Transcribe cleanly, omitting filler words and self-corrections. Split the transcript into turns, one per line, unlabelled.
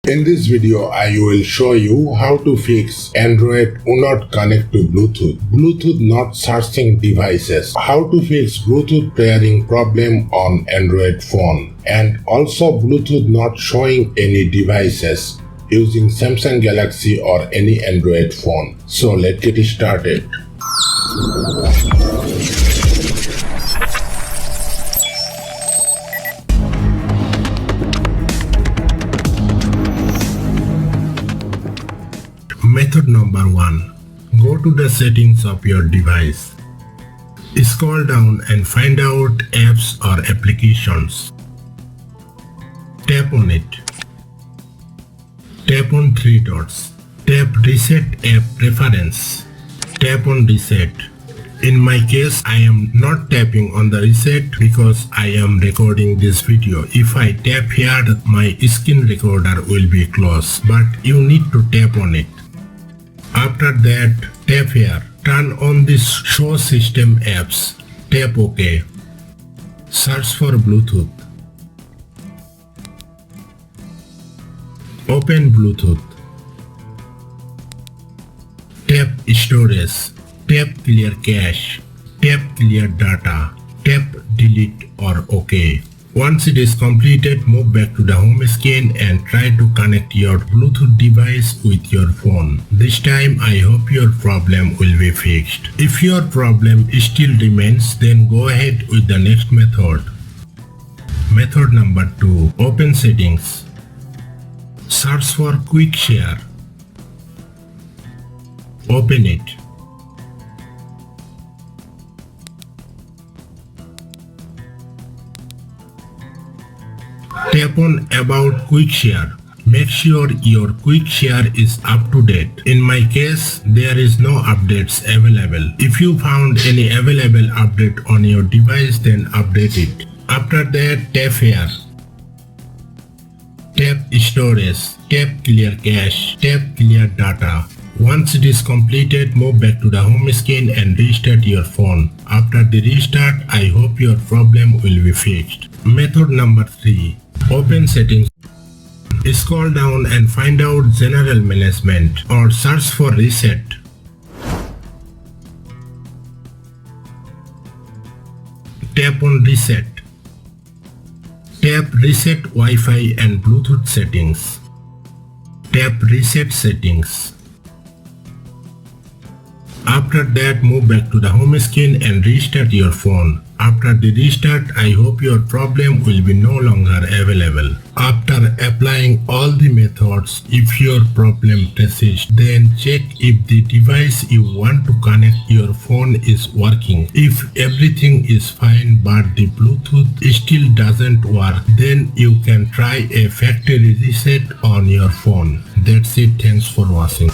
In this video, I will show you how to fix Android will not connect to Bluetooth not searching devices, how to fix Bluetooth pairing problem on Android phone, and also Bluetooth not showing any devices using Samsung Galaxy or any Android phone. So let's get started. Method number 1. Go to the settings of your device. Scroll down and find out apps or applications. Tap on it. Tap on three dots. Tap Reset App Preference. Tap on Reset. In my case, I am not tapping on the reset because I am recording this video. If I tap here, my screen recorder will be closed, but you need to tap on it. After that, tap here. Turn on this Show System Apps. Tap OK. Search for Bluetooth. Open Bluetooth. Tap Storage. Tap Clear Cache. Tap Clear Data. Tap Delete or OK. Once it is completed, move back to the home screen and try to connect your Bluetooth device with your phone. This time I hope your problem will be fixed. If your problem still remains, then go ahead with the next method. Method number 2. Open Settings. Search for Quick Share. Open it. Tap on About Quick Share. Make sure your Quick Share is up to date. In my case, there is no updates available. If you found any available update on your device, then update it. After that, tap here. Tap Storage. Tap Clear Cache. Tap Clear Data. Once it is completed, move back to the home screen and restart your phone. After the restart, I hope your problem will be fixed. Method number 3. Open Settings. Scroll down and find out General Management or search for Reset. Tap on Reset. Tap Reset Wi-Fi and Bluetooth Settings. Tap Reset Settings. After that, move back to the home screen and restart your phone. After the restart, I hope your problem will be no longer available. After applying all the methods, if your problem persists, then check if the device you want to connect your phone is working. If everything is fine but the Bluetooth still doesn't work, then you can try a factory reset on your phone. That's it. Thanks for watching.